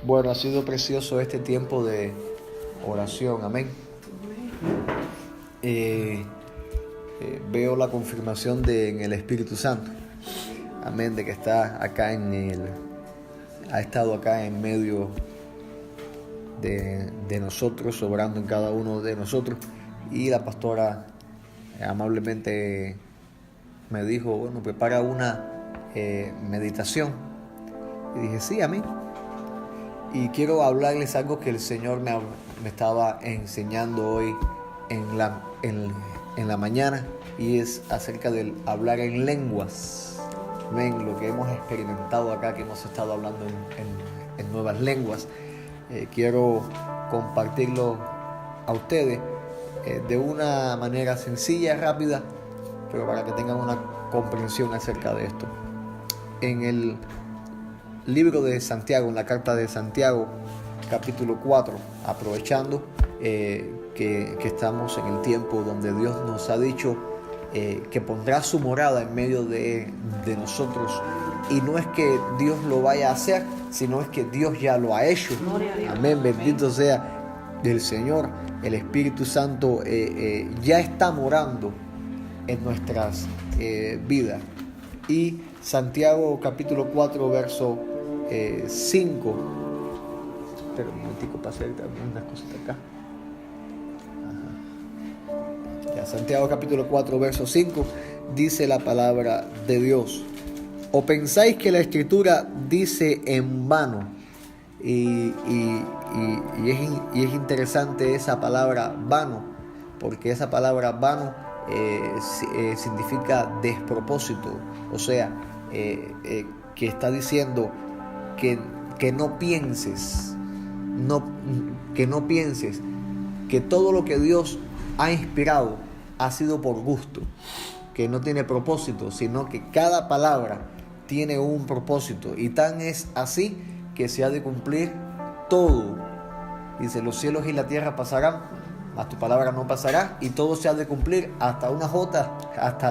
Bueno, ha sido precioso este tiempo de oración, amén. Veo la confirmación en el Espíritu Santo, amén, de que está acá ha estado acá en medio de nosotros, obrando en cada uno de nosotros. Y la pastora amablemente me dijo, bueno, prepara una meditación. Y dije, sí, amén. Y quiero hablarles algo que el Señor me estaba enseñando hoy en la mañana, y es acerca del hablar en lenguas. Ven, lo que hemos experimentado acá, que hemos estado hablando en nuevas lenguas. Quiero compartirlo a ustedes de una manera sencilla, rápida, pero para que tengan una comprensión acerca de esto. En el libro de Santiago, en la carta de Santiago, capítulo 4, aprovechando que estamos en el tiempo donde Dios nos ha dicho que pondrá su morada en medio de nosotros, y no es que Dios lo vaya a hacer, sino es que Dios ya lo ha hecho. Amén, bendito sea el Señor. El Espíritu Santo ya está morando en nuestras vidas. Y Santiago capítulo 4 verso 5. Espera un momentico para hacer unas cositas acá. Ya, Santiago capítulo 4 verso 5 dice la palabra de Dios: ¿o pensáis que la Escritura dice en vano? Y es interesante esa palabra vano, porque esa palabra vano significa despropósito. O sea, que está diciendo que no pienses, que todo lo que Dios ha inspirado ha sido por gusto, que no tiene propósito, sino que cada palabra tiene un propósito, y tan es así que se ha de cumplir todo. Dice, los cielos y la tierra pasarán, mas tu palabra no pasará, y todo se ha de cumplir, hasta una jota, hasta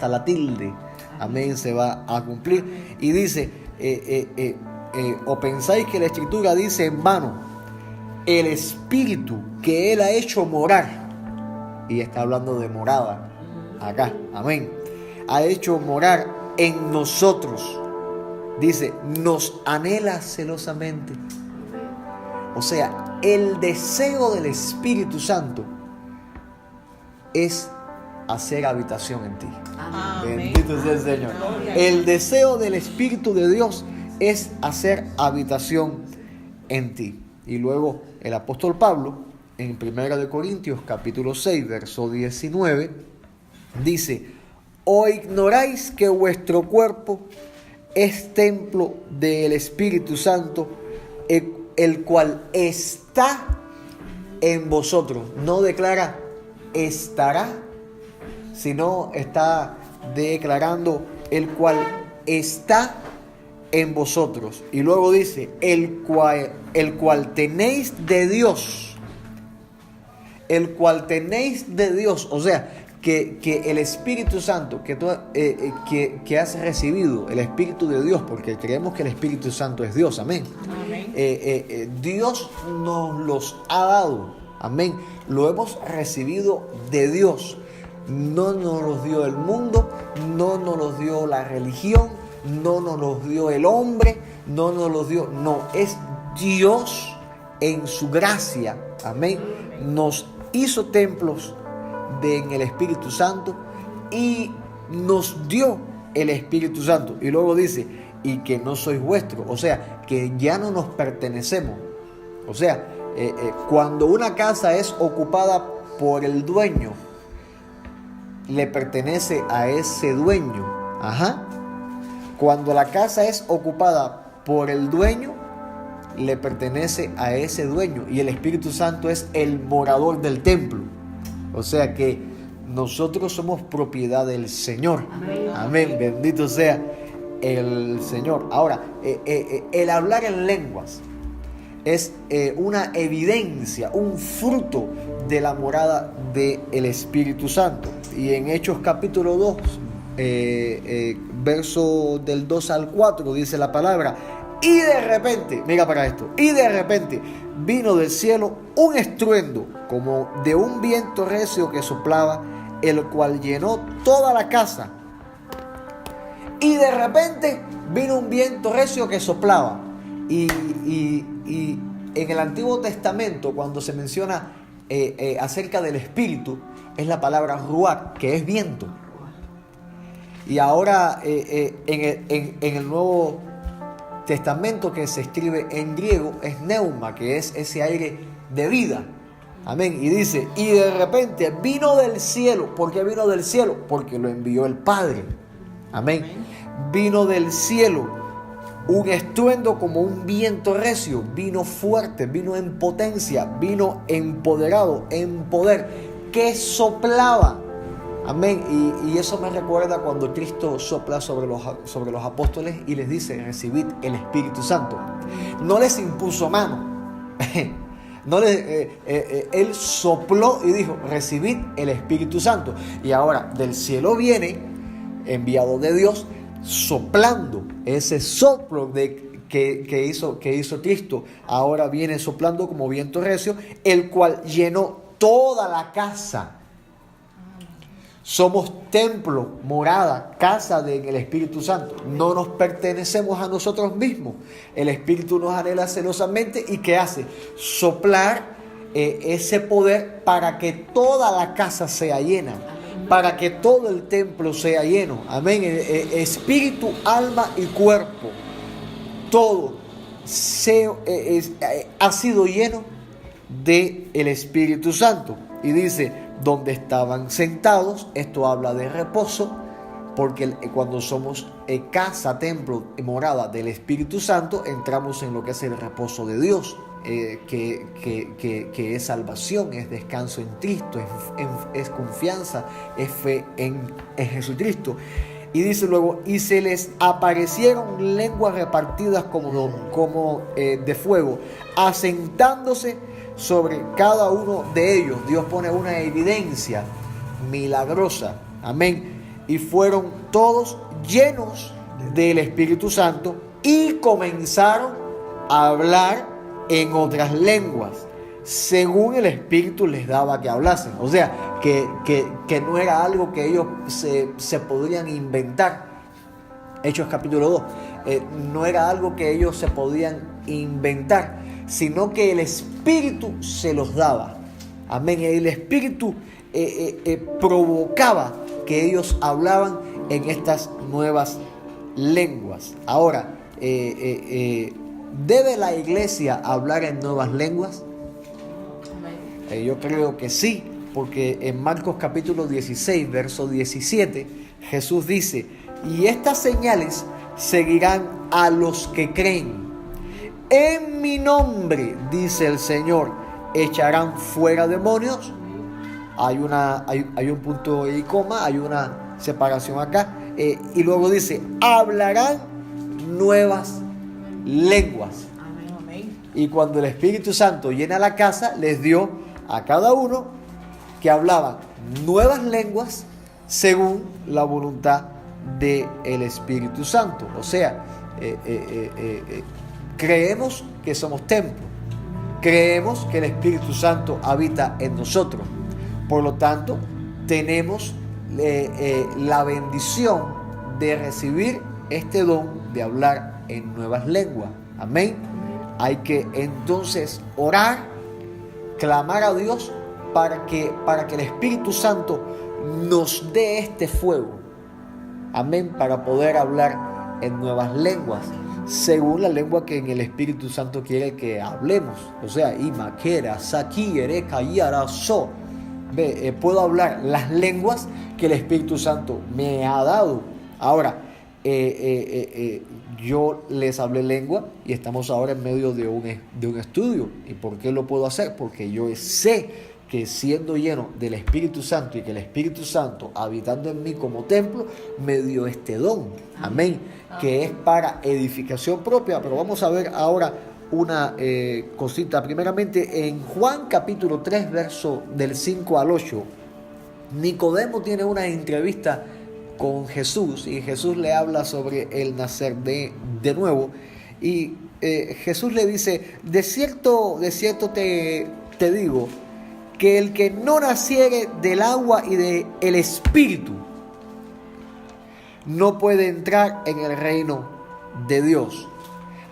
la tilde. Amén, se va a cumplir. Y dice, ¿o pensáis que la Escritura dice en vano? El Espíritu que Él ha hecho morar, y está hablando de morada acá, amén, ha hecho morar en nosotros, dice, nos anhela celosamente. O sea, el deseo del Espíritu Santo es hacer habitación en ti. Amén. Bendito sea el Señor. El deseo del Espíritu de Dios es hacer habitación en ti. Y luego el apóstol Pablo, en 1 Corintios capítulo 6 verso 19, dice: ¿o ignoráis que vuestro cuerpo es templo del Espíritu Santo, el cual está en vosotros? No declara estará, sino está declarando el cual está en vosotros. Y luego dice, el cual tenéis de Dios. El cual tenéis de Dios. O sea, que el Espíritu Santo que has recibido, el Espíritu de Dios, porque creemos que el Espíritu Santo es Dios, amén. Dios nos los ha dado, amén. Lo hemos recibido de Dios. No nos los dio el mundo, no nos los dio la religión, no nos los dio el hombre, no nos los dio, no, es Dios en su gracia, amén. Nos hizo templos en el Espíritu Santo y nos dio el Espíritu Santo. Y luego dice, y que no sois vuestros, o sea, que ya no nos pertenecemos. O sea, cuando una casa es ocupada por el dueño, le pertenece a ese dueño. Ajá. Cuando la casa es ocupada por el dueño, le pertenece a ese dueño, y el Espíritu Santo es el morador del templo. O sea que nosotros somos propiedad del Señor. Amén. Amén. Bendito sea el Señor. Ahora, el hablar en lenguas es una evidencia, un fruto de la morada del Espíritu Santo. Y en Hechos capítulo 2, verso del 2 al 4, dice la palabra: Y de repente, mira para esto, y de repente vino del cielo un estruendo como de un viento recio que soplaba, el cual llenó toda la casa. Y de repente vino un viento recio que soplaba. Y en el Antiguo Testamento, cuando se menciona acerca del Espíritu, es la palabra ruach, que es viento. Y ahora en el Nuevo Testamento, que se escribe en griego, es neuma, que es ese aire de vida. Amén. Y dice, y de repente vino del cielo. ¿Por qué vino del cielo? Porque lo envió el Padre. Amén. Vino del cielo un estruendo como un viento recio. Vino fuerte, vino en potencia, vino empoderado, en poder, que soplaba. Amén. Y eso me recuerda cuando Cristo sopla sobre los apóstoles y les dice, recibid el Espíritu Santo. No les impuso mano. Él sopló y dijo, recibid el Espíritu Santo. Y ahora del cielo viene, enviado de Dios, soplando. Ese soplo que hizo Cristo, ahora viene soplando como viento recio, el cual llenó toda la casa. Somos templo, morada, casa del Espíritu Santo. No nos pertenecemos a nosotros mismos. El Espíritu nos anhela celosamente. ¿Y qué hace? Soplar ese poder para que toda la casa sea llena. Para que todo el templo sea lleno. Amén. Espíritu, alma y cuerpo. Todo ha sido lleno del Espíritu Santo. Y dice, donde estaban sentados, esto habla de reposo, porque cuando somos casa, templo, morada del Espíritu Santo, entramos en lo que es el reposo de Dios, que es salvación, es descanso en Cristo, es confianza, es fe en Jesucristo. Y dice luego, y se les aparecieron lenguas repartidas como de fuego, asentándose sobre cada uno de ellos. Dios pone una evidencia milagrosa. Amén. Y fueron todos llenos del Espíritu Santo y comenzaron a hablar en otras lenguas, según el Espíritu les daba que hablasen. O sea, que no era algo que ellos se podrían inventar. Hechos capítulo 2. No era algo que ellos se podían inventar, sino que el Espíritu se los daba. Amén. El Espíritu provocaba que ellos hablaban en estas nuevas lenguas. Ahora, ¿debe la iglesia hablar en nuevas lenguas? Yo creo que sí, porque en Marcos capítulo 16, verso 17, Jesús dice, y estas señales seguirán a los que creen. En mi nombre, dice el Señor, echarán fuera demonios. Hay un punto y coma, hay una separación acá. Y luego dice, hablarán nuevas lenguas. Amén. Y cuando el Espíritu Santo llena la casa, les dio a cada uno que hablaban nuevas lenguas según la voluntad del Espíritu Santo. O sea, creemos que somos templo, creemos que el Espíritu Santo habita en nosotros. Por lo tanto, tenemos la bendición de recibir este don de hablar en nuevas lenguas. Amén. Hay que entonces orar, clamar a Dios para que el Espíritu Santo nos dé este fuego. Amén. Para poder hablar en nuevas lenguas, según la lengua que en el Espíritu Santo quiere que hablemos. O sea, imakera, saki, ereka, yara, so. Puedo hablar las lenguas que el Espíritu Santo me ha dado. Ahora, yo les hablé lengua y estamos ahora en medio de un estudio. ¿Y por qué lo puedo hacer? Porque yo sé que siendo lleno del Espíritu Santo y que el Espíritu Santo habitando en mí como templo, me dio este don. Amén. Que es para edificación propia. Pero vamos a ver ahora una cosita. Primeramente, en Juan capítulo 3, verso del 5 al 8, Nicodemo tiene una entrevista con Jesús y Jesús le habla sobre el nacer de nuevo. Y Jesús le dice, de cierto te digo, que el que no naciere del agua y del Espíritu no puede entrar en el reino de Dios.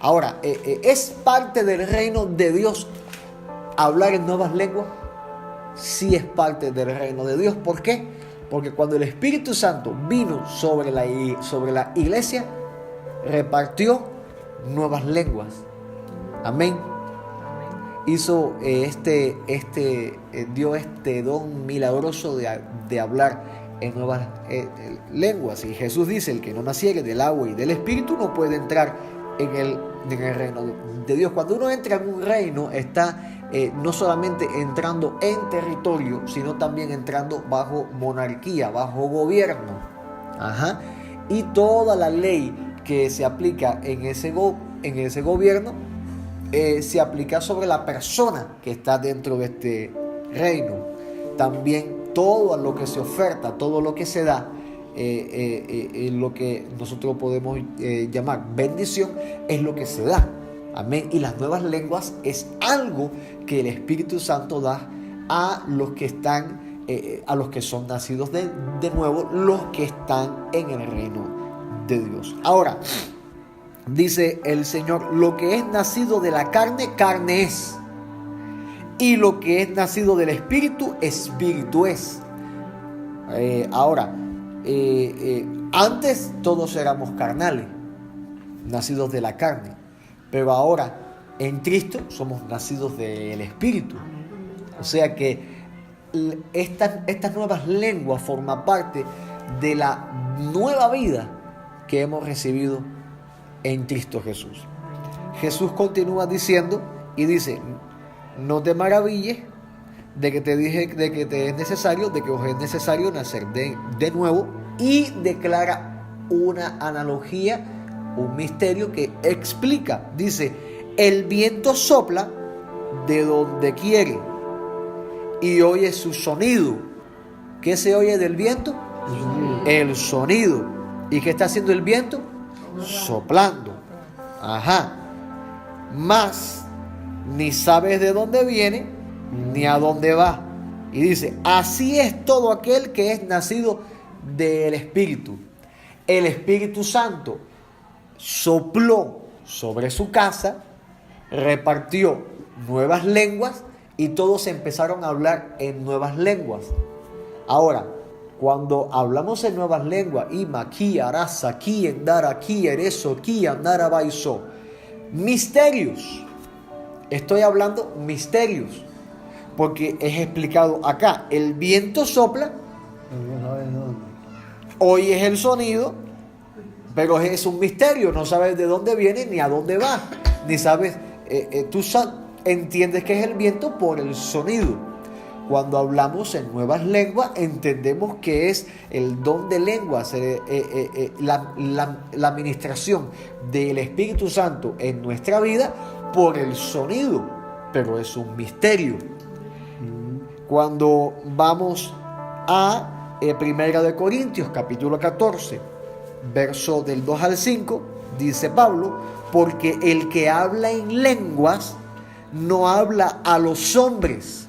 Ahora, ¿es parte del reino de Dios hablar en nuevas lenguas? Sí, es parte del reino de Dios. ¿Por qué? Porque cuando el Espíritu Santo vino sobre la iglesia, repartió nuevas lenguas. Amén. Hizo dio este don milagroso de hablar en nuevas lenguas. Y Jesús dice, el que no naciere del agua y del Espíritu no puede entrar en el reino de Dios. Cuando uno entra en un reino, está no solamente entrando en territorio, sino también entrando bajo monarquía, bajo gobierno. Y toda la ley que se aplica en ese gobierno se aplica sobre la persona que está dentro de este reino. También todo lo que se oferta, todo lo que se da, lo que nosotros podemos llamar bendición, es lo que se da. Amén. Y las nuevas lenguas es algo que el Espíritu Santo da a los que están, a los que son nacidos de nuevo, los que están en el reino de Dios. Ahora, dice el Señor, lo que es nacido de la carne, carne es. Y lo que es nacido del Espíritu, Espíritu es. Antes todos éramos carnales, nacidos de la carne. Pero ahora en Cristo somos nacidos del Espíritu. O sea que estas nuevas lenguas forman parte de la nueva vida que hemos recibido en Cristo Jesús. Jesús continúa diciendo y dice, no te maravilles de que te dije de que te es necesario, de que os es necesario nacer de nuevo, y declara una analogía, un misterio que explica. Dice, el viento sopla de donde quiere y oye su sonido. ¿Qué se oye del viento? El sonido. ¿Y qué está haciendo el viento? Soplando. Mas ni sabes de dónde viene ni a dónde va. Y dice, así es todo aquel que es nacido del Espíritu. El Espíritu Santo sopló sobre su casa, repartió nuevas lenguas y todos empezaron a hablar en nuevas lenguas. Ahora, cuando hablamos en nuevas lenguas, Imaki, Arasa, Ki, Endara, Ki, Ereso, Ki, Andara, Baiso, misterios. Estoy hablando misterios, porque es explicado acá. El viento sopla, oyes el sonido, pero es un misterio, no sabes de dónde viene ni a dónde va, ni sabes, tú entiendes que es el viento por el sonido. Cuando hablamos en nuevas lenguas, entendemos que es el don de lenguas, la administración del Espíritu Santo en nuestra vida por el sonido, pero es un misterio. Cuando vamos a 1 Corintios capítulo 14, verso del 2 al 5, dice Pablo, porque el que habla en lenguas no habla a los hombres.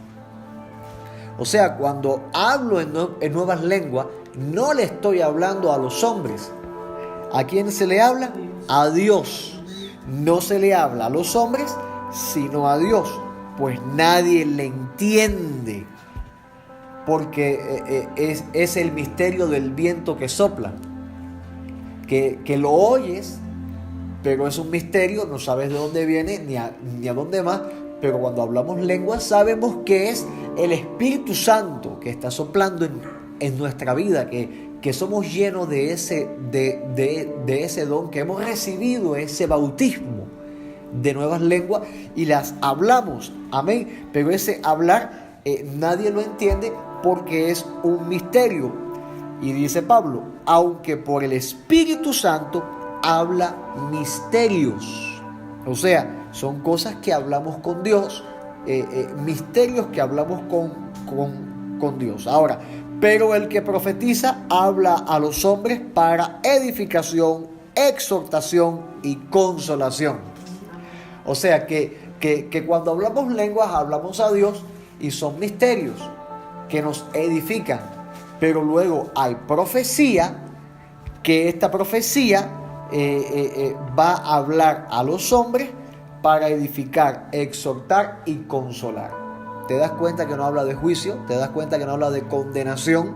O sea, cuando hablo en nuevas lenguas, no le estoy hablando a los hombres. ¿A quién se le habla? A Dios. No se le habla a los hombres, sino a Dios. Pues nadie le entiende. Porque es el misterio del viento que sopla. Que lo oyes, pero es un misterio, no sabes de dónde viene ni a dónde va. Pero cuando hablamos lenguas sabemos que es el Espíritu Santo que está soplando en nuestra vida, que somos llenos de ese don, que hemos recibido ese bautismo de nuevas lenguas y las hablamos. Amén. Pero ese hablar nadie lo entiende porque es un misterio. Y dice Pablo, aunque por el Espíritu Santo habla misterios. O sea, son cosas que hablamos con Dios, misterios que hablamos con Dios. Ahora, pero el que profetiza habla a los hombres para edificación, exhortación y consolación. O sea que cuando hablamos lenguas hablamos a Dios y son misterios que nos edifican. Pero luego hay profecía, que esta profecía va a hablar a los hombres para edificar, exhortar y consolar. Te das cuenta que no habla de juicio, te das cuenta que no habla de condenación.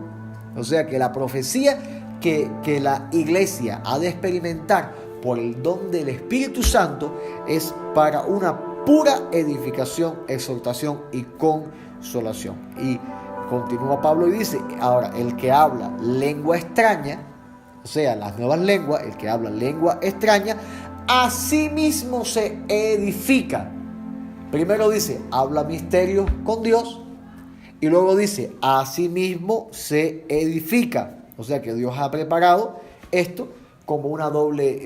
O sea que la profecía que la iglesia ha de experimentar por el don del Espíritu Santo es para una pura edificación, exhortación y consolación. Y continúa Pablo y dice, ahora el que habla lengua extraña, o sea, las nuevas lenguas, el que habla lengua extraña, a sí mismo se edifica. Primero dice, habla misterios con Dios, y luego dice, a sí mismo se edifica. O sea que Dios ha preparado esto como una doble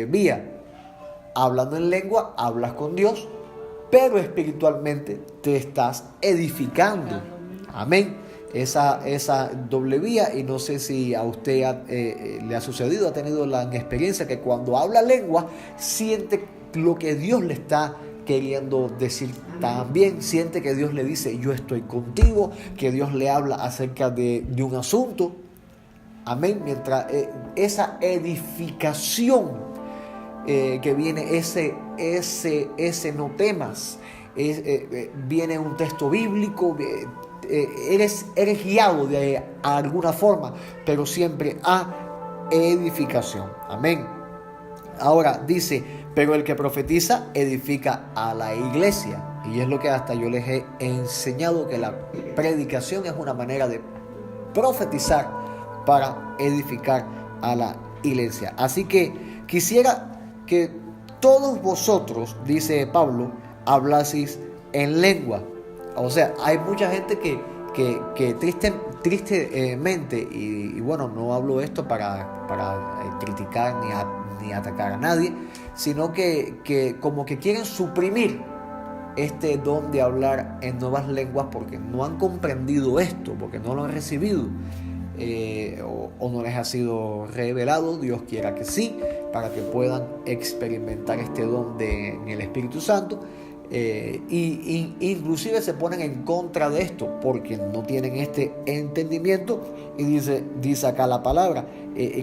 vía. Hablando en lengua, hablas con Dios, pero espiritualmente te estás edificando. Amén. Esa doble vía, y no sé si a usted le ha sucedido, ha tenido la experiencia que cuando habla lengua siente lo que Dios le está queriendo decir. También siente que Dios le dice, yo estoy contigo, que Dios le habla acerca de un asunto. Amén. Mientras esa edificación que viene, ese no temas, viene un texto bíblico, eres guiado de alguna forma, pero siempre a edificación. Amén. Ahora dice, pero el que profetiza edifica a la iglesia. Y es lo que hasta yo les he enseñado, que la predicación es una manera de profetizar para edificar a la iglesia. Así que quisiera que todos vosotros, dice Pablo, hablaseis en lengua. O sea, hay mucha gente que tristemente, y bueno, no hablo esto para criticar ni atacar a nadie, sino que como que quieren suprimir este don de hablar en nuevas lenguas porque no han comprendido esto, porque no lo han recibido, o no les ha sido revelado. Dios quiera que sí, para que puedan experimentar este don en el Espíritu Santo. Y inclusive se ponen en contra de esto porque no tienen este entendimiento. Y dice acá la palabra,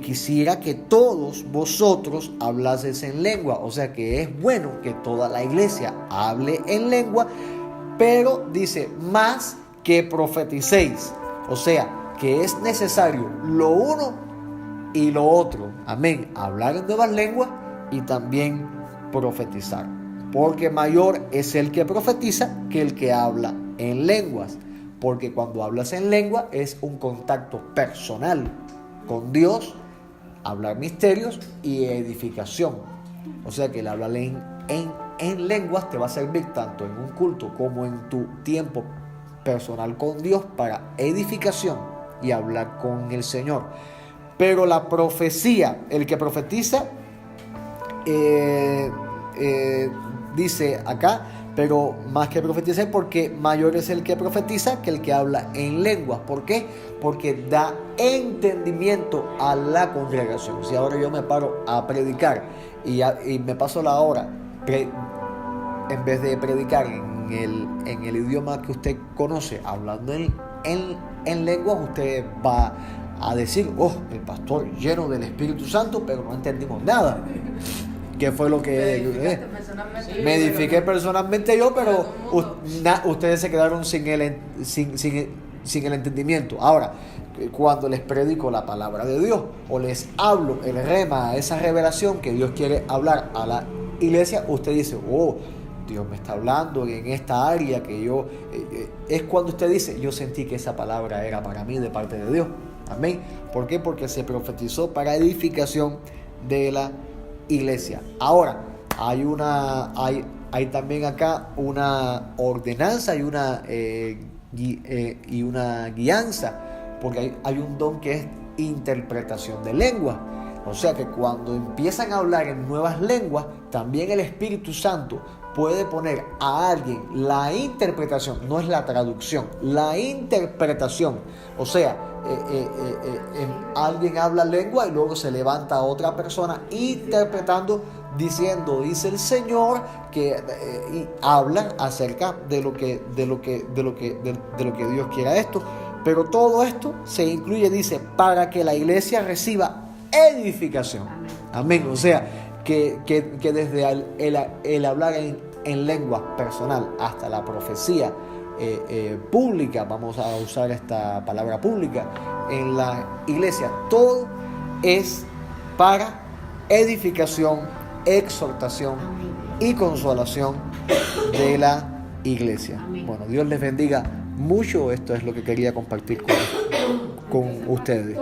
quisiera que todos vosotros hablaseis en lengua. O sea que es bueno que toda la iglesia hable en lengua, pero dice, más que profeticéis. O sea que es necesario lo uno y lo otro. Amén. Hablar en nuevas lenguas y también profetizar. Porque mayor es el que profetiza que el que habla en lenguas. Porque cuando hablas en lengua es un contacto personal con Dios, hablar misterios y edificación. O sea que el hablar en lenguas te va a servir tanto en un culto como en tu tiempo personal con Dios para edificación y hablar con el Señor. Pero la profecía, el que profetiza, dice acá, pero más que profetizar, porque mayor es el que profetiza que el que habla en lenguas. ¿Por qué? Porque da entendimiento a la congregación. Si ahora yo me paro a predicar y me paso la hora, en vez de predicar en el idioma que usted conoce, hablando en lenguas, usted va a decir, oh, el pastor lleno del Espíritu Santo, pero no entendimos nada. ¿Qué fue lo que me edifiqué personalmente yo? Pero ustedes se quedaron sin el entendimiento. Ahora, cuando les predico la palabra de Dios o les hablo el rema, esa revelación que Dios quiere hablar a la iglesia, usted dice, oh, Dios me está hablando en esta área que yo... es cuando usted dice, yo sentí que esa palabra era para mí de parte de Dios. Amén. ¿Por qué? Porque se profetizó para edificación de la iglesia. Ahora, hay también acá una ordenanza y una guianza, porque hay un don que es interpretación de lengua. O sea que cuando empiezan a hablar en nuevas lenguas, también el Espíritu Santo puede poner a alguien la interpretación, no es la traducción, la interpretación. O sea, alguien habla lengua y luego se levanta otra persona interpretando, diciendo, dice el Señor, y habla acerca de lo que Dios quiera esto. Pero todo esto se incluye, dice, para que la iglesia reciba edificación. Amén. O sea, que desde el hablar en lengua personal hasta la profecía pública, vamos a usar esta palabra pública, en la iglesia, todo es para edificación, exhortación y consolación de la iglesia. Bueno, Dios les bendiga mucho. Esto es lo que quería compartir con ustedes.